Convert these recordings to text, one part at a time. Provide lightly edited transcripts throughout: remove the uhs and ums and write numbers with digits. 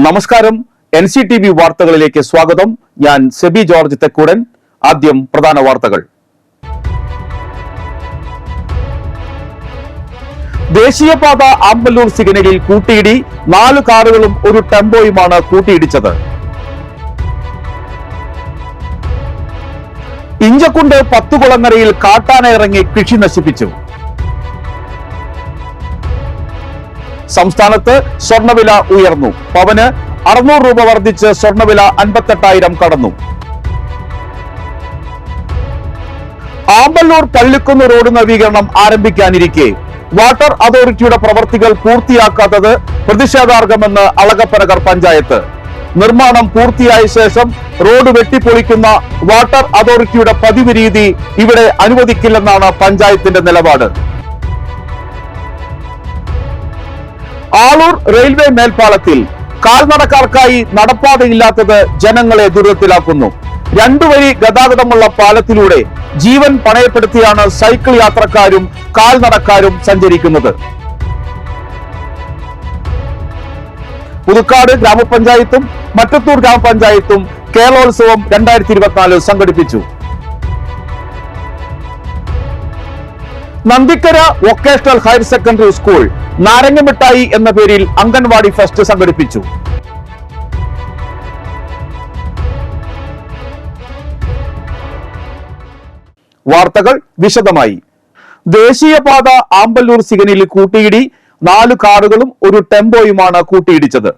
നമസ്കാരം. NCTV വാർത്തകളിലേക്ക് സ്വാഗതം. ഞാൻ സെബി ജോർജ് തെക്കൂടൻ. ആദ്യം പ്രധാന വാർത്തകൾ. ദേശീയപാത ആമ്പല്ലൂർ സിഗ്നലിൽ കൂട്ടിയിടി. 4 കാറുകളും ഒരു ടെമ്പോയുമാണ് കൂട്ടിയിടിച്ചത്. ഇഞ്ചക്കുണ്ട് പത്തുകുളങ്ങരയിൽ കാട്ടാന ഇറങ്ങി കൃഷി നശിപ്പിച്ചു. സംസ്ഥാനത്ത് സ്വർണ്ണവില ഉയർന്നു. പവന് 600 രൂപ വർദ്ധിച്ച് സ്വർണ്ണവില 58,000 കടന്നു. ആമ്പല്ലൂർ പള്ളിക്കുന്ന് റോഡ് നവീകരണം ആരംഭിക്കാനിരിക്കെ വാട്ടർ അതോറിറ്റിയുടെ പ്രവർത്തികൾ പൂർത്തിയാക്കാത്തത് പ്രതിഷേധാർഹമെന്ന് അളഗപ്പനഗർ പഞ്ചായത്ത്. നിർമ്മാണം പൂർത്തിയായ ശേഷം റോഡ് വെട്ടിപ്പൊളിക്കുന്ന വാട്ടർ അതോറിറ്റിയുടെ പതിവ് രീതി ഇവിടെ അനുവദിക്കില്ലെന്നാണ് പഞ്ചായത്തിന്റെ നിലപാട്. ആളൂർ റെയിൽവേ മേൽപ്പാലത്തിൽ കാൽനടക്കാർക്കായി നടപ്പാതയില്ലാത്തത് ജനങ്ങളെ ദുരിതത്തിലാക്കുന്നു. 2 വരി ഗതാഗതമുള്ള പാലത്തിലൂടെ ജീവൻ പണയപ്പെടുത്തിയാണ് സൈക്കിൾ യാത്രക്കാരും കാൽനടക്കാരും സഞ്ചരിക്കുന്നത്. പുതുക്കാട് ഗ്രാമപഞ്ചായത്തും മറ്റത്തൂർ ഗ്രാമപഞ്ചായത്തും കേരളോത്സവം 2024 സംഘടിപ്പിച്ചു. Nandikkara vocational higher secondary school നാരങ്ങമിഠായി എന്ന പേരിൽ അംഗൻവാടി ഫെസ്റ്റ് സംഘടിപ്പിച്ചു. വാർത്തകൾ വിശദമായി. ദേശീയപാത ആമ്പല്ലൂർ സിഗ്നലിൽ കൂട്ടിയിടി. 4 കാറുകളും ഒരു ടെമ്പോയുമാണ് കൂട്ടിയിടിച്ചത്.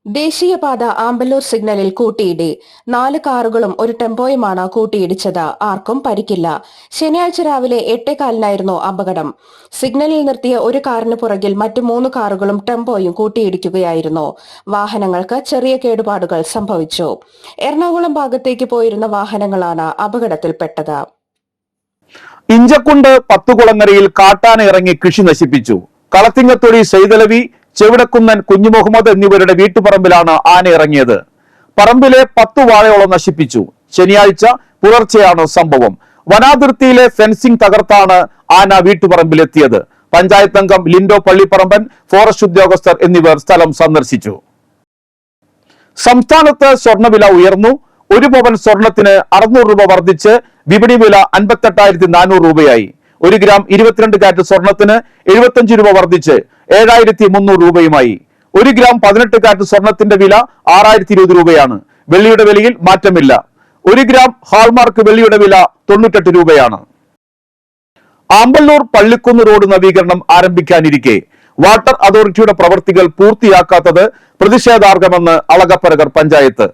ദേശീയപാത ആമ്പല്ലൂർ സിഗ്നലിൽ കൂട്ടിയിടി. 4 കാറുകളും ഒരു ടെമ്പോയുമാണ് കൂട്ടിയിടിച്ചത്. ആർക്കും പരിക്കില്ല. ശനിയാഴ്ച രാവിലെ 8:15 അപകടം. സിഗ്നലിൽ നിർത്തിയ ഒരു കാറിന് പുറകിൽ മറ്റു 3 കാറുകളും ടെമ്പോയും കൂട്ടിയിടിക്കുകയായിരുന്നു. വാഹനങ്ങൾക്ക് ചെറിയ കേടുപാടുകൾ സംഭവിച്ചു. എറണാകുളം ഭാഗത്തേക്ക് പോയിരുന്ന വാഹനങ്ങളാണ് അപകടത്തിൽപ്പെട്ടത്. ഇഞ്ചക്കുണ്ട് പത്തുകുളങ്ങരയിൽ കാട്ടാന ഇറങ്ങി കൃഷി നശിപ്പിച്ചു. കളത്തിങ്ങത്തൊടി സെയ്തലവി, ചെവിടക്കുന്നൻ കുഞ്ഞുമുഹമ്മദ് എന്നിവരുടെ വീട്ടുപറമ്പിലാണ് ആന ഇറങ്ങിയത്. പറമ്പിലെ 10 വാഴയോളം നശിപ്പിച്ചു. ശനിയാഴ്ച പുലർച്ചെയാണ് സംഭവം. വനാതിർത്തിയിലെ ഫെൻസിംഗ് തകർത്താണ് ആന വീട്ടുപറമ്പിലെത്തിയത്. പഞ്ചായത്ത് അംഗം ലിൻഡോ പള്ളിപ്പറമ്പൻ, ഫോറസ്റ്റ് ഉദ്യോഗസ്ഥർ എന്നിവർ സ്ഥലം സന്ദർശിച്ചു. സംസ്ഥാനത്ത് സ്വർണ്ണവില ഉയർന്നു. 1 പവൻ സ്വർണത്തിന് 600 രൂപ വർദ്ധിച്ച് വിപണി വില 58,400 രൂപയായി. 1 ഗ്രാം 22 കാരറ്റ് സ്വർണത്തിന് 75 രൂപ വർദ്ധിച്ച് 7,300 രൂപയുമായി. 1 ഗ്രാം 18 കാരറ്റ് സ്വർണത്തിന്റെ വില 6,020 രൂപയാണ്. വെള്ളിയുടെ വിലയിൽ മാറ്റമില്ല. 1 ഗ്രാം ഹാൾമാർക്ക് വെള്ളിയുടെ വില 98 രൂപയാണ്. ആമ്പല്ലൂർ പള്ളിക്കുന്ന് റോഡ് നവീകരണം ആരംഭിക്കാനിരിക്കെ വാട്ടർ അതോറിറ്റിയുടെ പ്രവർത്തികൾ പൂർത്തിയാക്കാത്തത് പ്രതിഷേധാർഹമെന്ന് അളഗപ്പനഗർ പഞ്ചായത്ത്.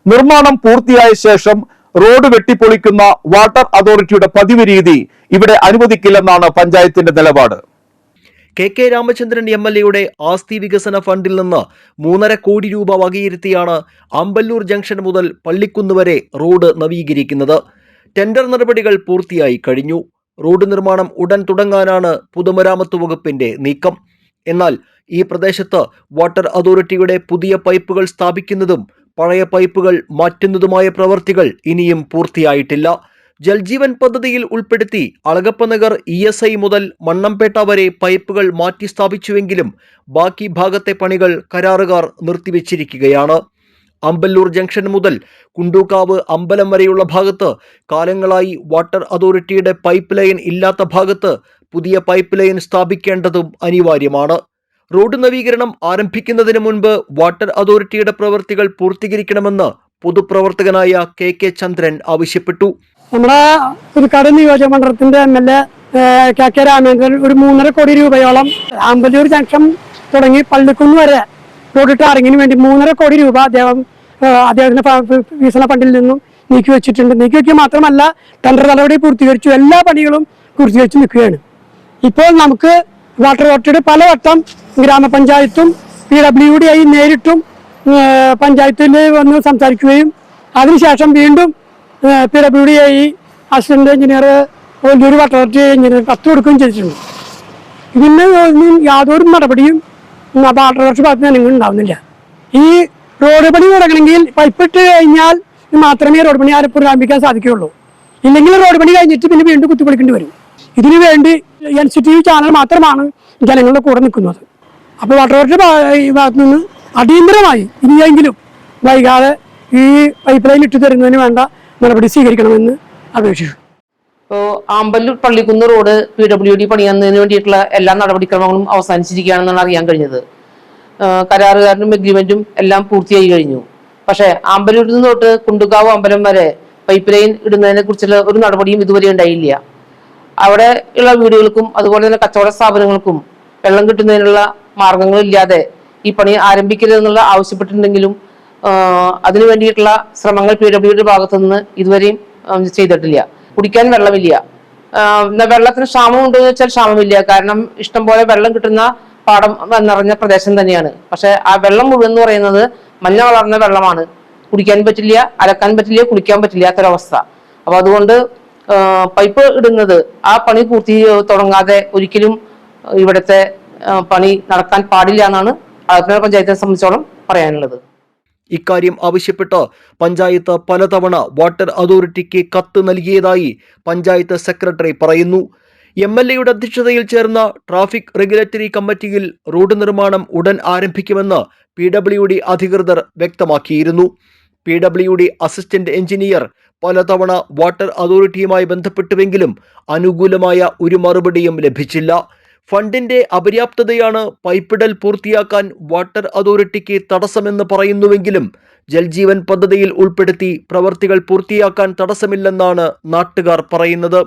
നിർമ്മാണം പൂർത്തിയായ ശേഷം റോഡ് വെട്ടിപ്പൊളിക്കുന്ന വാട്ടർ അതോറിറ്റിയുടെ പതിവ് രീതി ഇവിടെ അനുവദിക്കില്ലെന്നാണ് പഞ്ചായത്തിന്റെ നിലപാട്. KK രാമചന്ദ്രൻ MLA ആസ്തി വികസന ഫണ്ടിൽ നിന്ന് 3.5 കോടി രൂപ വകയിരുത്തിയാണ് ആമ്പല്ലൂർ ജംഗ്ഷൻ മുതൽ പള്ളിക്കുന്ന് വരെ റോഡ് നവീകരിക്കുന്നത്. ടെൻഡർ നടപടികൾ പൂർത്തിയായി കഴിഞ്ഞു. റോഡ് നിർമ്മാണം ഉടൻ തുടങ്ങാനാണ് പൊതുമരാമത്ത് വകുപ്പിന്റെ നീക്കം. എന്നാൽ ഈ പ്രദേശത്ത് വാട്ടർ അതോറിറ്റിയുടെ പുതിയ പൈപ്പുകൾ സ്ഥാപിക്കുന്നതും പഴയ പൈപ്പുകൾ മാറ്റുന്നതുമായ പ്രവർത്തികൾ ഇനിയും പൂർത്തിയായിട്ടില്ല. ജൽജീവൻ പദ്ധതിയിൽ ഉൾപ്പെടുത്തി അളഗപ്പനഗർ ESI മുതൽ മണ്ണമ്പേട്ട വരെ പൈപ്പുകൾ മാറ്റി സ്ഥാപിച്ചുവെങ്കിലും ബാക്കി ഭാഗത്തെ പണികൾ കരാറുകാർ നിർത്തിവെച്ചിരിക്കുകയാണ്. ആമ്പല്ലൂർ ജംഗ്ഷൻ മുതൽ കുണ്ടൂക്കാവ് അമ്പലം വരെയുള്ള ഭാഗത്ത് കാലങ്ങളായി വാട്ടർ അതോറിറ്റിയുടെ പൈപ്പ് ലൈൻ ഇല്ലാത്ത ഭാഗത്ത് പുതിയ പൈപ്പ് ലൈൻ സ്ഥാപിക്കേണ്ടതും അനിവാര്യമാണ്. റോഡ് നവീകരണം ആരംഭിക്കുന്നതിന് മുൻപ് വാട്ടർ അതോറിറ്റിയുടെ പ്രവൃത്തികൾ പൂർത്തീകരിക്കണമെന്ന് പൊതുപ്രവർത്തകനായ KK ചന്ദ്രൻ ആവശ്യപ്പെട്ടു. നമ്മുടെ പുതുക്കാട് നിയോജക മണ്ഡലത്തിന്റെ MLA KK രാമചന്ദ്രൻ ഒരു 3.5 കോടി രൂപയോളം ആമ്പല്ലൂർ ജംഗ്ഷൻ തുടങ്ങി പള്ളിക്കുന്ന് വരെ റോഡ് ടാറിങ്ങിന് വേണ്ടി 3.5 കോടി രൂപ അദ്ദേഹത്തിന്റെ വികസന ഫണ്ടിൽ നിന്നും നീക്കി വെച്ചിട്ടുണ്ട്. നീക്കി വെക്കുക മാത്രമല്ല, ടെൻഡർ നടപടി പൂർത്തീകരിച്ചു. എല്ലാ പണികളും പൂർത്തീകരിച്ച് നിൽക്കുകയാണ്. ഇപ്പോൾ നമുക്ക് വാട്ടർ അതോറിറ്റിയുടെ പലവട്ടം ഗ്രാമപഞ്ചായത്തും PWD നേരിട്ടും പഞ്ചായത്തിൽ വന്ന് സംസാരിക്കുകയും അതിനുശേഷം വീണ്ടും PWD അസിസ്റ്റന്റ് എഞ്ചിനീയർ ഒരു വാട്ടർ അതോറിറ്റി എഞ്ചിനീയർ കത്ത് കൊടുക്കുകയും ചെയ്തിട്ടുണ്ട്. ഇതിന് ഒന്നും യാതൊരു നടപടിയും വാട്ടർ അതോറിറ്റി ഭാഗത്ത് നിന്ന് ഉണ്ടാവുന്നില്ല. ഈ റോഡ് പണി തുടങ്ങണമെങ്കിൽ പൈപ്പിട്ട് കഴിഞ്ഞാൽ മാത്രമേ റോഡ് പണി പുനരാരംഭിക്കാൻ സാധിക്കുകയുള്ളൂ. ഇല്ലെങ്കിൽ റോഡ് പണി കഴിഞ്ഞിട്ട് പിന്നെ വീണ്ടും കുത്തിപ്പൊളിക്കേണ്ടി വരും. ഇതിനു വേണ്ടി NCTV ചാനൽ മാത്രമാണ് ജനങ്ങളുടെ കൂടെ നിൽക്കുന്നത്. അപ്പോൾ വാട്ടർ അതോറിറ്റി ഭാഗത്തു നിന്ന് അടിയന്തരമായി ഇനിയെങ്കിലും വൈകാതെ ഈ പൈപ്പ് ലൈൻ ഇട്ടു തരുന്നതിന് വേണ്ട നടപടി സ്വീകരിക്കണമെന്ന് അപേക്ഷിച്ചു. ഇപ്പോൾ ആമ്പല്ലൂർ പള്ളിക്കുന്ന് റോഡ് PWD പണിയുന്നതിന് വേണ്ടിയിട്ടുള്ള എല്ലാ നടപടിക്രമങ്ങളും അവസാനിച്ചിരിക്കുകയാണെന്നാണ് അറിയാൻ കഴിഞ്ഞത്. കരാറുകാരനും എഗ്രിമെന്റും എല്ലാം പൂർത്തിയായി കഴിഞ്ഞു. പക്ഷേ ആമ്പല്ലൂരിൽ നിന്ന് തൊട്ട് കുണ്ടുകാവ് അമ്പലം വരെ പൈപ്പ് ലൈൻ ഇടുന്നതിനെ കുറിച്ചുള്ള ഒരു നടപടിയും ഇതുവരെ ഉണ്ടായില്ല. അവിടെ ഉള്ള വീടുകൾക്കും അതുപോലെ തന്നെ കച്ചവട സ്ഥാപനങ്ങൾക്കും വെള്ളം കിട്ടുന്നതിനുള്ള മാർഗങ്ങളില്ലാതെ ഈ പണി ആരംഭിക്കരുതെന്നുള്ള ആവശ്യപ്പെട്ടിട്ടുണ്ടെങ്കിലും അതിനു വേണ്ടിയിട്ടുള്ള ശ്രമങ്ങൾ PWD ഭാഗത്തു നിന്ന് ഇതുവരെയും ചെയ്തിട്ടില്ല. കുടിക്കാൻ വെള്ളമില്ല. വെള്ളത്തിന് ക്ഷാമം ഉണ്ടെന്ന് വെച്ചാൽ ക്ഷാമമില്ല. കാരണം ഇഷ്ടം പോലെ വെള്ളം കിട്ടുന്ന പാടം നിറഞ്ഞ പ്രദേശം തന്നെയാണ്. പക്ഷെ ആ വെള്ളം മുഴുവൻ എന്ന് പറയുന്നത് മഞ്ഞ വളർന്ന വെള്ളമാണ്. കുടിക്കാൻ പറ്റില്ല, അലക്കാൻ പറ്റില്ല, കുളിക്കാൻ പറ്റില്ലാത്തൊരവസ്ഥ. അപ്പൊ അതുകൊണ്ട് പൈപ്പ് ഇടുന്നത് ആ പണി തുടങ്ങാതെ ഒരിക്കലും ഇവിടുത്തെ പണി നടക്കാൻ പാടില്ല എന്നാണ് ആലപ്പുഴ പഞ്ചായത്തിനെ സംബന്ധിച്ചോളം പറയാനുള്ളത്. ഇക്കാര്യം ആവശ്യപ്പെട്ട് പഞ്ചായത്ത് പലതവണ വാട്ടർ അതോറിറ്റിക്ക് കത്ത് നൽകിയതായി പഞ്ചായത്ത് സെക്രട്ടറി പറയുന്നു. MLAയുടെ അധ്യക്ഷതയിൽ ചേർന്ന ട്രാഫിക് റെഗുലേറ്ററി കമ്മിറ്റിയിൽ റോഡ് നിർമ്മാണം ഉടൻ ആരംഭിക്കുമെന്ന് PWD അധികൃതർ വ്യക്തമാക്കിയിരുന്നു. PWD അസിസ്റ്റന്റ് എഞ്ചിനീയർ പലതവണ വാട്ടർ അതോറിറ്റിയുമായി ബന്ധപ്പെട്ടുവെങ്കിലും അനുകൂലമായ ഒരു മറുപടിയും ലഭിച്ചില്ല. ഫണ്ടിന്റെ അപര്യാപ്തതയാണ് പൈപ്പിടൽ പൂർത്തിയാക്കാൻ വാട്ടർ അതോറിറ്റിക്ക് തടസ്സമെന്ന് പറയുന്നുവെങ്കിലും ജൽജീവൻ പദ്ധതിയിൽ ഉൾപ്പെടുത്തി പ്രവർത്തികൾ പൂർത്തിയാക്കാൻ തടസ്സമില്ലെന്നാണ് നാട്ടുകാർ പറയുന്നത്.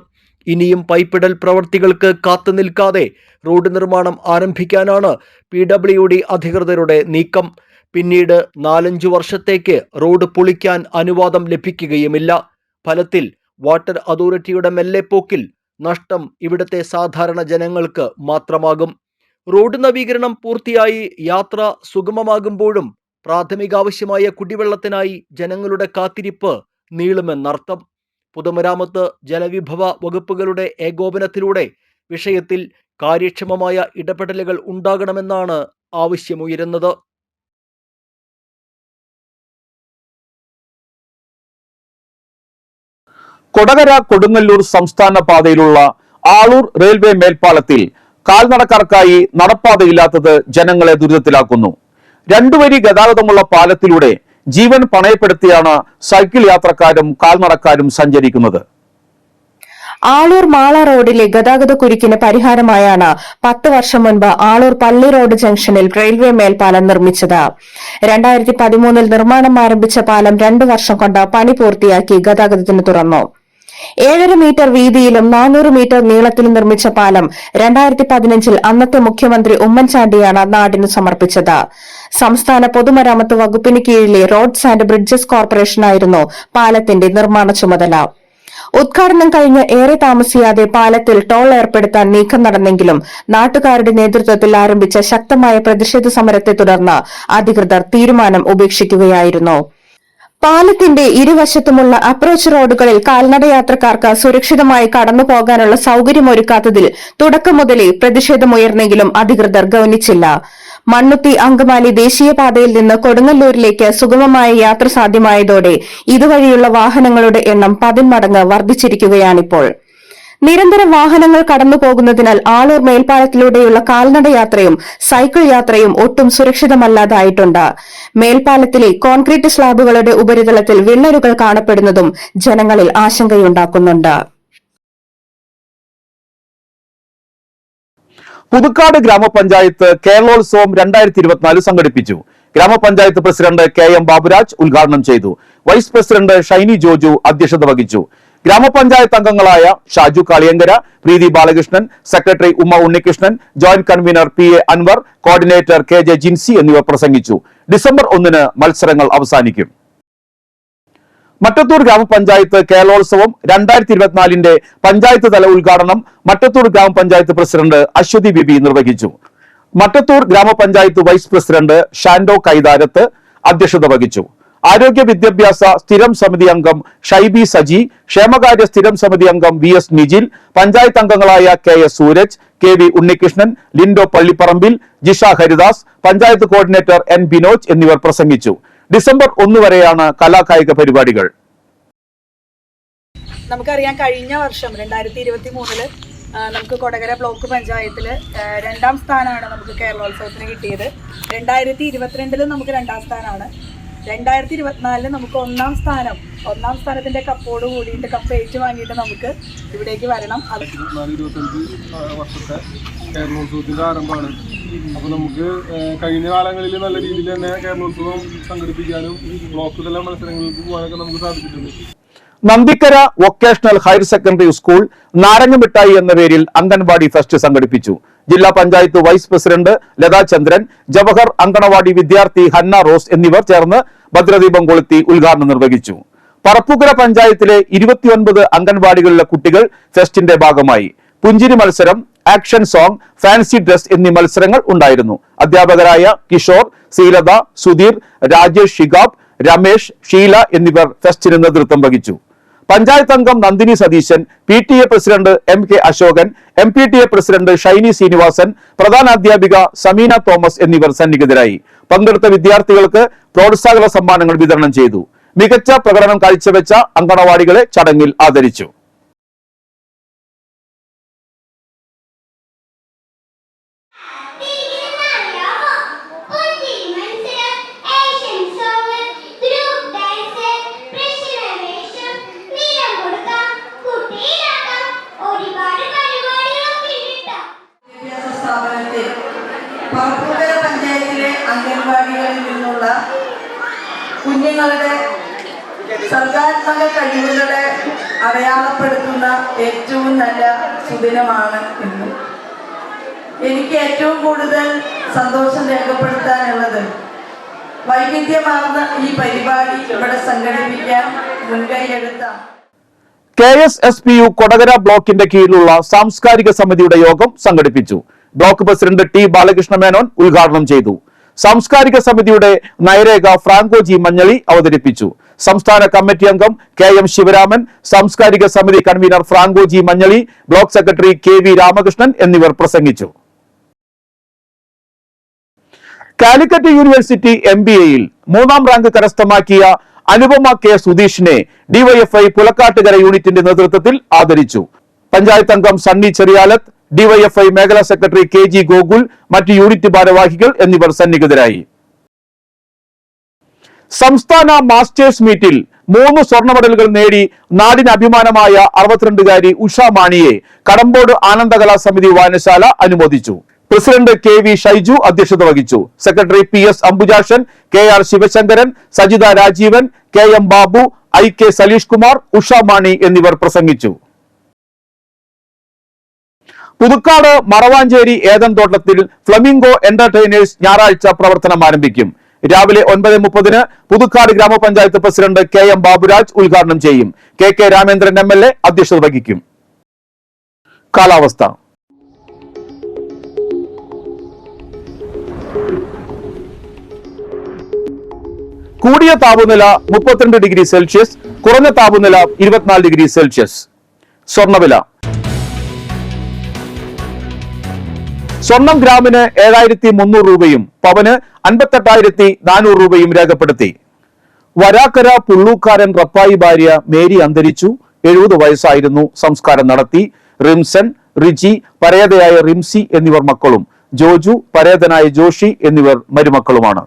ഇനിയും പൈപ്പിടൽ പ്രവർത്തികൾക്ക് കാത്തുനിൽക്കാതെ റോഡ് നിർമ്മാണം ആരംഭിക്കാനാണ് PWD അധികൃതരുടെ നീക്കം. പിന്നീട് 4-5 വർഷത്തേക്ക് റോഡ് പൊളിക്കാൻ അനുവാദം ലഭിക്കുകയുമില്ല. ഫലത്തിൽ വാട്ടർ അതോറിറ്റിയുടെ മെല്ലെപ്പോക്കിൽ നഷ്ടം ഇവിടുത്തെ സാധാരണ ജനങ്ങൾക്ക് മാത്രമാകും. റോഡ് നവീകരണം പൂർത്തിയായി യാത്ര സുഗമമാകുമ്പോഴും പ്രാഥമികാവശ്യമായ കുടിവെള്ളത്തിനായി ജനങ്ങളുടെ കാത്തിരിപ്പ് നീളുമെന്നർത്ഥം. പൊതുമരാമത്ത് ജലവിഭവ വകുപ്പുകളുടെ ഏകോപനത്തിലൂടെ വിഷയത്തിൽ കാര്യക്ഷമമായ ഇടപെടലുകൾ ഉണ്ടാകണമെന്നാണ് ആവശ്യമുയരുന്നത്. കൊടകര കൊടുങ്ങല്ലൂർ സംസ്ഥാന പാതയിലുള്ള ആളൂർ റെയിൽവേ മേൽപ്പാലത്തിൽ കാൽനടക്കാർക്കായി നടപ്പാതയില്ലാത്തത് ജനങ്ങളെ ദുരിതത്തിലാക്കുന്നു. 2 വരി ഗതാഗതമുള്ള പാലത്തിലൂടെ ജീവൻ പണയപ്പെടുത്തിയാണ് സൈക്കിൾ യാത്രക്കാരും കാൽനടക്കാരും സഞ്ചരിക്കുന്നത്. ആളൂർ മാള റോഡിലെ ഗതാഗത കുരുക്കിന് പരിഹാരമായാണ് 10 വർഷം മുൻപ് ആളൂർ പള്ളി റോഡ് ജംഗ്ഷനിൽ റെയിൽവേ മേൽപ്പാലം നിർമ്മിച്ചത്. 2013 നിർമ്മാണം ആരംഭിച്ച പാലം 2 വർഷം കൊണ്ട് പണി പൂർത്തിയാക്കി ഗതാഗതത്തിന് തുറന്നു. 7.5 മീറ്റർ വീതിയിലും 400 മീറ്റർ നീളത്തിലും നിർമ്മിച്ച പാലം 2015 അന്നത്തെ മുഖ്യമന്ത്രി ഉമ്മൻചാണ്ടിയാണ് നാടിനു സമർപ്പിച്ചത്. സംസ്ഥാന പൊതുമരാമത്ത് വകുപ്പിന് കീഴിലെ റോഡ്സ് ആൻഡ് ബ്രിഡ്ജസ് കോർപ്പറേഷനായിരുന്നു പാലത്തിന്റെ നിർമ്മാണ ചുമതല. ഉദ്ഘാടനം കഴിഞ്ഞ് ഏറെ താമസിയാതെ പാലത്തിൽ ടോൾ ഏർപ്പെടുത്താൻ നീക്കം നടന്നെങ്കിലും നാട്ടുകാരുടെ നേതൃത്വത്തിൽ ആരംഭിച്ച ശക്തമായ പ്രതിഷേധ സമരത്തെ തുടർന്ന് അധികൃതർ തീരുമാനം ഉപേക്ഷിക്കുകയായിരുന്നു. പാലത്തിന്റെ ഇരുവശത്തുമുള്ള അപ്രോച്ച് റോഡുകളിൽ കാൽനടയാത്രക്കാർക്ക് സുരക്ഷിതമായി കടന്നുപോകാനുള്ള സൌകര്യമൊരുക്കാത്തതിൽ തുടക്കം മുതലേ പ്രതിഷേധമുയർന്നെങ്കിലും അധികൃതർ ഗൌനിച്ചില്ല. മണ്ണുത്തി അങ്കമാലി ദേശീയപാതയിൽ നിന്ന് കൊടുങ്ങല്ലൂരിലേക്ക് സുഗമമായ യാത്ര സാധ്യമായതോടെ ഇതുവഴിയുള്ള വാഹനങ്ങളുടെ എണ്ണം 10 മടങ്ങ് വർദ്ധിച്ചിരിക്കുകയാണിപ്പോൾ. നിരന്തരം വാഹനങ്ങൾ കടന്നുപോകുന്നതിനാൽ ആളൂർ മേൽപ്പാലത്തിലൂടെയുള്ള കാൽനടയാത്രയും സൈക്കിൾ യാത്രയും ഒട്ടും സുരക്ഷിതമല്ലാതായിട്ടുണ്ട്. മേൽപ്പാലത്തിലെ കോൺക്രീറ്റ് സ്ലാബുകളുടെ ഉപരിതലത്തിൽ വിള്ളലുകൾ കാണപ്പെടുന്നതും ജനങ്ങളിൽ ആശങ്കയുണ്ടാക്കുന്നുണ്ട്. പുതുക്കാട് ഗ്രാമപഞ്ചായത്ത് കേരളോത്സവം 2024 സംഘടിപ്പിച്ചു. ഗ്രാമപഞ്ചായത്ത് പ്രസിഡന്റ് KM ബാബുരാജ് ഉദ്ഘാടനം ചെയ്തു. വൈസ് പ്രസിഡന്റ് ഷൈനി ജോജു അധ്യക്ഷത വഹിച്ചു. ഗ്രാമപഞ്ചായത്ത് അംഗങ്ങളായ Shaju Kaliyankara, Preethi Balakrishnan, secretary Uma Unnikrishnan, joint convener PA Anwar, coordinator KJ Jincy എന്നിവർ പ്രസംഗിച്ചു. ഡിസംബർ 1 മത്സരങ്ങൾ അവസാനിക്കും. മട്ടത്തൂർ ഗ്രാമപഞ്ചായത്ത് കേരളോത്സവം 2024 പഞ്ചായത്ത് തല ഉദ്ഘാടനം മട്ടത്തൂർ ഗ്രാമപഞ്ചായത്ത് പ്രസിഡന്റ് അശ്വതി ബിബി നിർവഹിച്ചു. മട്ടത്തൂർ ഗ്രാമപഞ്ചായത്ത് വൈസ് പ്രസിഡന്റ് ഷാൻഡോ കൈതാരത്ത് അധ്യക്ഷത വഹിച്ചു. ആരോഗ്യ വിദ്യാഭ്യാസ സ്ഥിരം സമിതി അംഗം ഷൈബി സജി, ക്ഷേമകാര്യ സ്ഥിരം സമിതി അംഗം VS നിജിൽ, പഞ്ചായത്ത് അംഗങ്ങളായ KS Sooraj, KV Unnikrishnan, Lindo Pallipparambil, Jisha Haridas, panchayat coordinator N Binoj എന്നിവർ പ്രസംഗിച്ചു. ഡിസംബർ 1 വരെയാണ് കലാകായിക പരിപാടികൾ. നമുക്കറിയാം, കഴിഞ്ഞ വർഷം 2023 നമുക്ക് കൊടകര ബ്ലോക്ക് പഞ്ചായത്തിൽ 2ാം സ്ഥാനമാണ് നമുക്ക് കേരളോത്സവത്തിന് കിട്ടിയത്. 2022 നമുക്ക് 2ാം സ്ഥാനമാണ്. 2024 നമുക്ക് 1ാം സ്ഥാനം. 1ാം സ്ഥാനത്തിന്റെ കപ്പോട് കൂടിയിട്ട് കപ്പ് ഏറ്റുവാങ്ങിയിട്ട് നമുക്ക് ഇവിടേക്ക് വരണം. 24-25 വർഷത്തെ കേരളോത്സവത്തിന്റെ ആരംഭമാണ്. അപ്പോൾ നമുക്ക് കഴിഞ്ഞ കാലങ്ങളിൽ നല്ല രീതിയിൽ തന്നെ കേരളോത്സവം സംഘടിപ്പിക്കാനും ബ്ലോക്ക് തല മത്സരങ്ങൾക്ക് പോകാനൊക്കെ നമുക്ക് സാധിച്ചിട്ടുണ്ട്. Nandikkara vocational higher secondary school നാരങ്ങമിഠായി എന്ന പേരിൽ അംഗൻവാടി ഫെസ്റ്റ് സംഘടിപ്പിച്ചു. ജില്ലാ പഞ്ചായത്ത് വൈസ് പ്രസിഡന്റ് ലതാ ചന്ദ്രൻ, ജവഹർ അങ്കണവാടി വിദ്യാർത്ഥി ഹന്ന റോസ് എന്നിവർ ചേർന്ന് ഭദ്രദീപം കൊളുത്തി ഉദ്ഘാടനം നിർവഹിച്ചു. പറപ്പുകര പഞ്ചായത്തിലെ 29 അംഗൻവാടികളിലെ കുട്ടികൾ ഫെസ്റ്റിന്റെ ഭാഗമായി. പുഞ്ചിരി മത്സരം, ആക്ഷൻ സോങ്, ഫാൻസി ഡ്രസ് എന്നീ മത്സരങ്ങൾ ഉണ്ടായിരുന്നു. അധ്യാപകരായ കിഷോർ, ശ്രീലത, സുധീർ, രാജേഷ്, ഷിഗാബ്, രമേശ്, ഷീല എന്നിവർ ഫെസ്റ്റിന് നേതൃത്വം വഹിച്ചു. പഞ്ചായത്ത് അംഗം Nandini Satheesan, PTA president MK Ashokan, MPTA president Shiny Srinivasan, പ്രധാനാധ്യാപിക സമീന തോമസ് എന്നിവർ സന്നിഹിതരായി. പങ്കെടുത്ത വിദ്യാർത്ഥികൾക്ക് പ്രോത്സാഹന സമ്മാനങ്ങൾ വിതരണം ചെയ്തു. മികച്ച പ്രകടനം കാഴ്ചവെച്ച അങ്കണവാടികളെ ചടങ്ങിൽ ആദരിച്ചു. പറപ്പുകര പഞ്ചായത്തിലെ അംഗൻവാടികളിൽ നിന്നുള്ള കുഞ്ഞുങ്ങളുടെ സർഗാത്മക കഴിവുകളെ അടയാളപ്പെടുത്തുന്ന ഏറ്റവും നല്ല സുദിനമാണ് ഇന്ന്. എനിക്ക് ഏറ്റവും കൂടുതൽ സന്തോഷം രേഖപ്പെടുത്താനുള്ളത് വൈവിധ്യമാർന്ന ഈ പരിപാടി ഇവിടെ സംഘടിപ്പിക്കാൻ മുൻകൈയെടുത്ത KSSPU കൊടകര ബ്ലോക്കിന്റെ കീഴിലുള്ള സാംസ്കാരിക സമിതിയുടെ യോഗം സംഘടിപ്പിച്ചു. Block president T Balakrishna Menon ഉദ്ഘാടനം ചെയ്തു. സാംസ്കാരിക സമിതിയുടെ നയരേഖ ഫ്രാങ്കോ ജി മഞ്ഞളി അവതരിപ്പിച്ചു. സംസ്ഥാന കമ്മിറ്റി അംഗം KM ശിവരാമൻ, സാംസ്കാരിക സമിതി convener Franco G Manjaly, block secretary KV Ramakrishnan എന്നിവർ പ്രസംഗിച്ചു. കാലിക്കറ്റ് യൂണിവേഴ്സിറ്റി MBAയിൽ 3ാം റാങ്ക് കരസ്ഥമാക്കിയ അനുപമ K സുധീഷിനെ DYFI പുലക്കാട്ടുകര യൂണിറ്റിന്റെ നേതൃത്വത്തിൽ ആദരിച്ചു. പഞ്ചായത്ത് അംഗം സണ്ണി ചെറിയാലത്ത്, DYFI മേഖലാ സെക്രട്ടറി KG ഗോകുൽ, മറ്റ് യൂണിറ്റ് ഭാരവാഹികൾ എന്നിവർ സന്നിഹിതരായി. സംസ്ഥാന മാസ്റ്റേഴ്സ് മീറ്റിൽ 3 സ്വർണ്ണ മെഡലുകൾ നേടി നാടിന് അഭിമാനമായ 62-കാരി ഉഷ മാണിയെ കടമ്പോട് ആനന്ദകലാ സമിതി വായനശാല അനുമോദിച്ചു. പ്രസിഡന്റ് KV ഷൈജു അധ്യക്ഷത വഹിച്ചു. Secretary PS Ambujakshan, KR Sivasankaran, Sajitha Rajeevan, KM Babu, IK Saleesh Kumar, Usha Mani എന്നിവർ പ്രസംഗിച്ചു. പുതുക്കാട് മറവാഞ്ചേരി ഏതൻതോട്ടത്തിൽ ഫ്ലമിംഗോ എന്റർടൈനേഴ്സ് ഞായറാഴ്ച പ്രവർത്തനം ആരംഭിക്കും. രാവിലെ 9:30 പുതുക്കാട് ഗ്രാമപഞ്ചായത്ത് പ്രസിഡന്റ് KM ബാബുരാജ് ഉദ്ഘാടനം ചെയ്യും. KK രാമേന്ദ്രൻ MLA അധ്യക്ഷത വഹിക്കും. കാലാവസ്ഥ. കൂടിയ താപനില 32 ഡിഗ്രി സെൽഷ്യസ്, കുറഞ്ഞ താപനില 24 ഡിഗ്രി സെൽഷ്യസ്. സ്വർണ്ണവില. സ്വർണം ഗ്രാമിന് 7300 രൂപയും പവന് 58,400 രൂപയും രേഖപ്പെടുത്തി. വരാക്കര പുള്ളൂക്കാരൻ റപ്പായി ഭാര്യ മേരി അന്തരിച്ചു. 70 വയസ്സായിരുന്നു. സംസ്കാരം നടത്തി. റിംസൺ, റിജി, പരേതയായ റിംസി എന്നിവർ മക്കളും, ജോജു, പരേതനായ ജോഷി എന്നിവർ മരുമക്കളുമാണ്.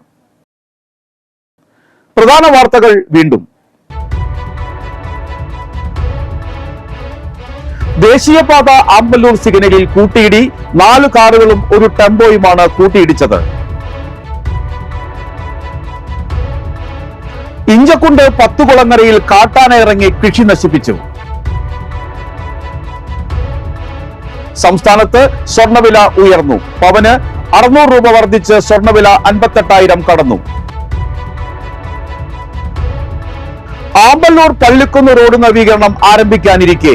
പ്രധാന വാർത്തകൾ വീണ്ടും. ദേശീയപാത ആമ്പല്ലൂർ സിഗ്നലിൽ കൂട്ടിയിടി. 4 കാറുകളും ഒരു ടെമ്പോയുമാണ് കൂട്ടിയിടിച്ചത്. ഇഞ്ചക്കുണ്ട് 10 കുളങ്ങരയിൽ കാട്ടാന ഇറങ്ങി കൃഷി നശിപ്പിച്ചു. സംസ്ഥാനത്ത് സ്വർണ്ണവില ഉയർന്നു. പവന് 600 രൂപ വർദ്ധിച്ച് സ്വർണ്ണവില 58,000 കടന്നു. ആമ്പല്ലൂർ പള്ളിക്കുന്ന് റോഡ് നവീകരണം ആരംഭിക്കാനിരിക്കെ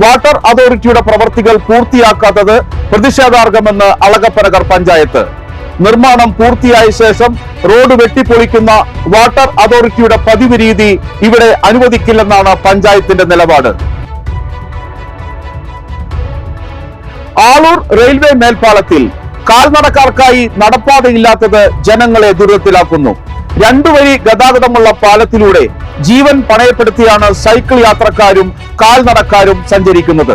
വാട്ടർ അതോറിറ്റിയുടെ പ്രവർത്തികൾ പൂർത്തിയാക്കാത്തത് പ്രതിഷേധാർഹമെന്ന് അളകപ്പനഗർ പഞ്ചായത്ത്. നിർമ്മാണം പൂർത്തിയായ ശേഷം റോഡ് വെട്ടിപ്പൊളിക്കുന്ന വാട്ടർ അതോറിറ്റിയുടെ പതിവ് രീതി ഇവിടെ അനുവദിക്കില്ലെന്നാണ് പഞ്ചായത്തിന്റെ നിലപാട്. ആളൂർ റെയിൽവേ മേൽപ്പാലത്തിൽ കാൽനടക്കാർക്കായി നടപ്പാതയില്ലാത്തത് ജനങ്ങളെ ദുരിതത്തിലാക്കുന്നു. 2 വരി ഗതാഗതമുള്ള പാലത്തിലൂടെ ജീവൻ പണയപ്പെടുത്തിയാണ് സൈക്കിൾ യാത്രക്കാരും കാൽനടക്കാരും സഞ്ചരിക്കുന്നത്.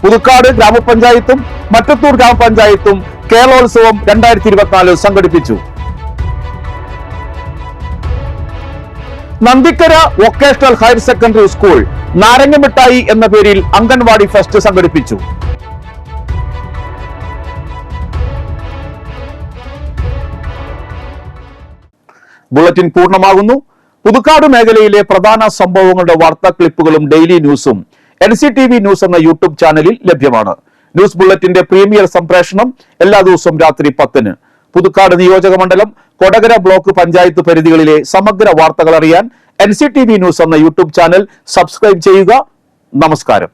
പുതുക്കാട് ഗ്രാമപഞ്ചായത്തും മറ്റത്തൂർ ഗ്രാമപഞ്ചായത്തും കേരളോത്സവം 2024 സംഘടിപ്പിച്ചു. Nandikkara vocational higher secondary school നാരങ്ങമിഠായി എന്ന പേരിൽ അംഗൻവാടി ഫെസ്റ്റ് സംഘടിപ്പിച്ചു. ബുള്ളറ്റിൻ പൂർണ്ണമാകുന്നു. പുതുക്കാട് മേഖലയിലെ പ്രധാന സംഭവങ്ങളുടെ വാർത്താ ക്ലിപ്പുകളും ഡെയിലി ന്യൂസും NCTV ന്യൂസ് എന്ന യൂട്യൂബ് ചാനലിൽ ലഭ്യമാണ്. ന്യൂസ് ബുള്ളറ്റിന്റെ പ്രീമിയർ സംപ്രേഷണം എല്ലാ ദിവസവും രാത്രി 10-ന്. പുതുക്കാട് നിയോജക മണ്ഡലം, കൊടകര ബ്ലോക്ക് പഞ്ചായത്ത് പരിധികളിലെ സമഗ്ര വാർത്തകൾ അറിയാൻ NCTV ന്യൂസ് എന്ന യൂട്യൂബ് ചാനൽ സബ്സ്ക്രൈബ് ചെയ്യുക. നമസ്കാരം.